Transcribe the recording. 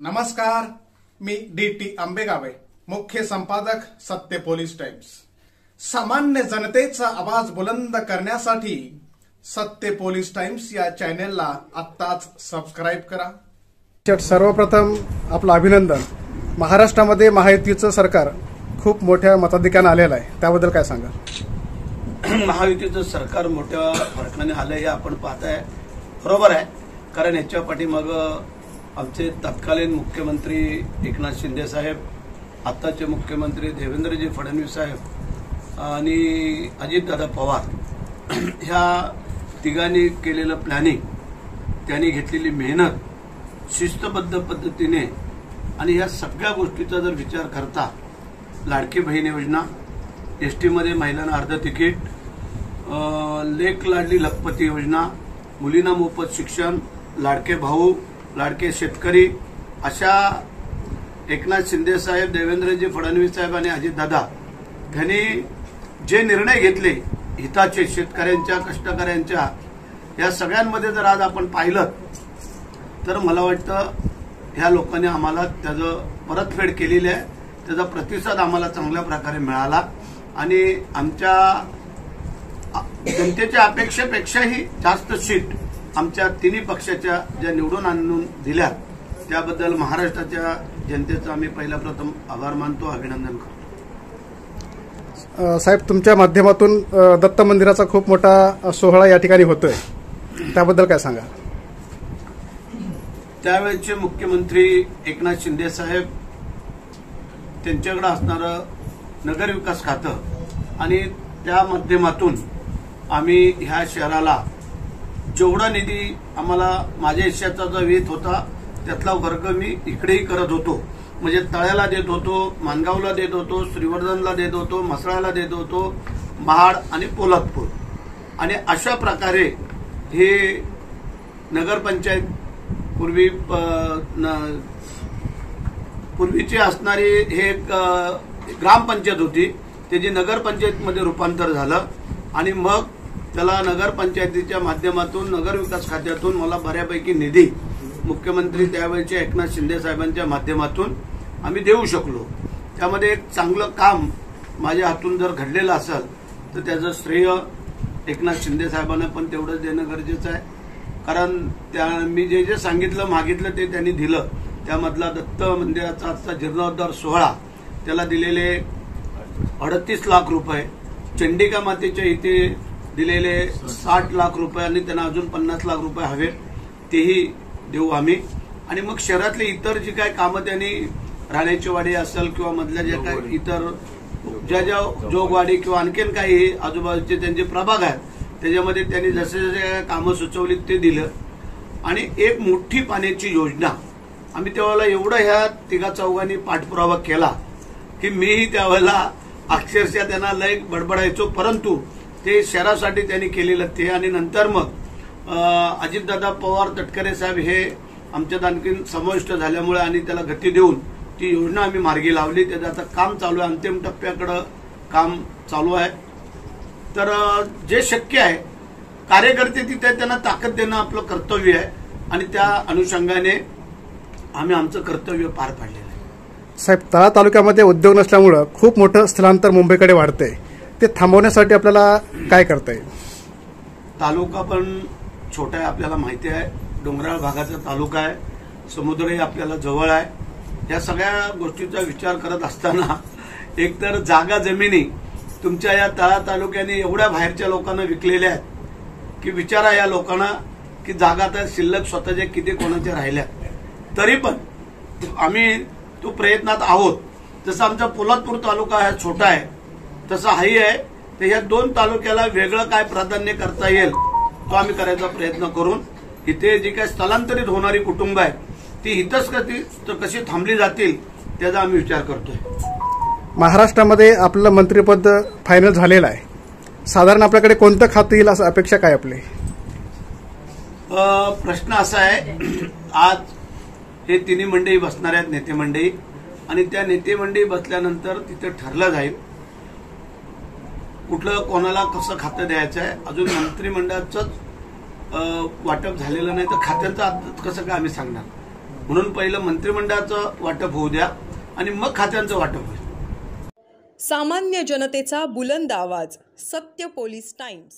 नमस्कार, मी DT आंबेगावे, मुख्य संपादक सत्य पोलीस टाइम्स। सामान्य जनतेचा आवाज बुलंद करण्यासाठी सत्य पोलीस टाइम्स या चॅनेलला आत्ताच सबस्क्राइब करा। सर्वप्रथम आपलं अभिनंदन। महाराष्ट्रामध्ये महायुतीचं सरकार खूप मोठ्या मताधिक्याने आलेलं आहे, त्याबद्दल काय सांगाल? महायुतीचं सरकार मोठ्या फरकाने आलं हे आपण पाहताय, बरोबर आहे। कारण याच्या पाठीमागं आमचे तत्कालीन मुख्यमंत्री एकनाथ शिंदे साहेब, आताचे मुख्यमंत्री देवेंद्रजी फडणवीस साहेब आणि अजितदादा पवार ह्या तिघांनी केलेलं प्लॅनिंग, त्यांनी घेतलेली मेहनत, शिस्तबद्ध पद्धतीने आणि या सगळ्या गोष्टीचा जर विचार करता, लाडकी बहीण योजना, ST मध्ये महिलांना अर्ध तिकीट, लेक लाडली लखपती योजना, मुलींना मोफत शिक्षण, लाडके भाऊ, लाडके शेतकरी, अशा एकनाथ शिंदे साहेब, देवेंद्रजी फडणवीस साहेब आणि अजितदादा यांनी जे निर्णय घेतले हिताचे, शेतकऱ्यांच्या, कष्टकऱ्यांच्या, या सगळ्यांमध्ये जर आज आपण पाहिलं तर मला वाटतं ह्या लोकांनी आम्हाला त्याचं परतफेड केलेली आहे। त्याचा प्रतिसाद आम्हाला चांगल्या प्रकारे मिळाला आणि आमच्या जनतेच्या अपेक्षेपेक्षाही जास्त सीट आमच्या तिन्ही पक्षाच्या ज्या निवडून आणून दिल्या त्याबद्दल महाराष्ट्राच्या जनतेचा आम्ही पहिला प्रथम आभार मानतो, अभिनंदन करतो। साहेब, तुमच्या माध्यमातून दत्त मंदिराचा खूप मोठा सोहळा या ठिकाणी होतोय, त्याबद्दल काय सांगा? त्यावेळेचे मुख्यमंत्री एकनाथ शिंदे साहेब, त्यांच्याकडे असणारं नगर विकास खातं आणि त्या माध्यमातून आम्ही ह्या शहराला जेवढा निधी आम्हाला माझ्या हिश्श्याचा जो येत होता त्यातला वर्ग मी इकडेही करत होतो। म्हणजे तळ्याला देत होतो, मानगावला देत होतो, श्रीवर्धनला देत होतो, म्हसळाला देत होतो, महाड आणि पोलादपूर, आणि अशा प्रकारे हे नगरपंचायत पूर्वीची असणारी हे एक ग्रामपंचायत होती, त्याची नगरपंचायतमध्ये रूपांतर झालं आणि मग त्याला नगरपंचायतीच्या माध्यमातून, नगर विकास खात्यातून मला बऱ्यापैकी निधी मुख्यमंत्री त्यावेळेचे एकनाथ शिंदे साहेबांच्या माध्यमातून आम्ही देऊ शकलो। त्यामध्ये एक चांगलं काम माझ्या हातून जर घडलेलं असेल तर त्याचं श्रेय एकनाथ शिंदे साहेबांना पण तेवढंच देणं गरजेचं आहे। कारण मी जे जे सांगितलं, मागितलं ते त्यांनी दिलं। त्यामधला दत्त मंदिराचा आजचा जीर्णोद्धार सोहळा, त्याला दिलेले 38 लाख रुपये, चंडिका मातेच्या इथे दिलेले 60 लाख रुपये आणि त्यांना अजून 50 लाख रुपये हवेत, तेही देऊ आम्ही। आणि मग शहरातली इतर जी काय कामं त्यांनी, राण्याची वाडी असेल किंवा मधल्या ज्या काही इतर ज्या जोगवाडी किंवा आणखीन काही आजूबाजूचे त्यांचे प्रभाग आहेत त्याच्यामध्ये त्यांनी जसे जसे कामं सुचवली ते दिलं। आणि एक मोठी पाण्याची योजना आम्ही त्यावेळेला एवढा ह्या तिघा चौघांनी पाठपुरावा केला की मीही त्यावेळेला अक्षरशः त्यांना लय बडबडायचो, परंतु ते शहरासाठी त्यांनी केलेलं ते। आणि नंतर मग अजितदादा पवार, तटकरे साहेब हे आमच्यात आणखीन समाविष्ट झाल्यामुळे आणि त्याला गती देऊन ती योजना आम्ही मार्गी लावली। त्याचं आता काम चालू आहे, अंतिम टप्प्याकडे काम चालू आहे। तर जे शक्य आहे, कार्यकर्ते तिथे त्यांना ताकद देणं आपलं कर्तव्य आहे आणि त्या अनुषंगाने आम्ही आमचं कर्तव्य पार पाडलेलं आहे। साहेब, तळा तालुक्यामध्ये उद्योग नसल्यामुळे खूप मोठं स्थलांतर मुंबईकडे वाढतंय, ते थांबवण्यासाठी आपल्याला काय करता येईल? तालुका पण छोटा आहे, आपल्याला माहिती आहे, डोंगराळ भागाचा तालुका आहे, समुद्रही आपल्याला जवळ आहे। या सगळ्या गोष्टीचा विचार करत असताना एकतर जागा जमिनी तुमच्या या तळा तालुक्याने एवढ्या बाहेरच्या लोकांना विकलेल्या आहेत की विचारा या लोकांना की जागा तर शिल्लक स्वतःच्या किती कोणाच्या राहिल्या। तरी पण आम्ही तो प्रयत्नात आहोत। जसं आमचा पोलादपूर तालुका हा छोटा आहे तसं हाही आहे, तर या 2 तालुक्याला वेगळं काय प्राधान्य करता येईल तो आम्ही करायचा प्रयत्न करून इथे जी काही स्थलांतरित होणारी कुटुंब आहेत ती इथंच कशी थांबली जातील त्याचा आम्ही विचार करतोय। महाराष्ट्रामध्ये आपलं मंत्रिपद फायनल झालेलं आहे, साधारण आपल्याकडे कोणतं खातं येईल असं अपेक्षा काय आपली? प्रश्न असा आहे, आज हे तिन्ही मंडळी बसणार आहेत, नेते मंडळी, आणि त्या नेते मंडळी बसल्यानंतर तिथे ठरलं जाईल कुठलं कोणाला कसं खातं द्यायचं आहे। अजून मंत्रिमंडळाचंच वाटप झालेलं नाही तर खात्यांचं कसं काय आम्ही सांगणार? म्हणून पहिलं मंत्रिमंडळाचं वाटप होऊ द्या आणि मग खात्यांचं वाटप होईल. सामान्य जनतेचा बुलंद आवाज, सत्य पोलीस टाइम्स.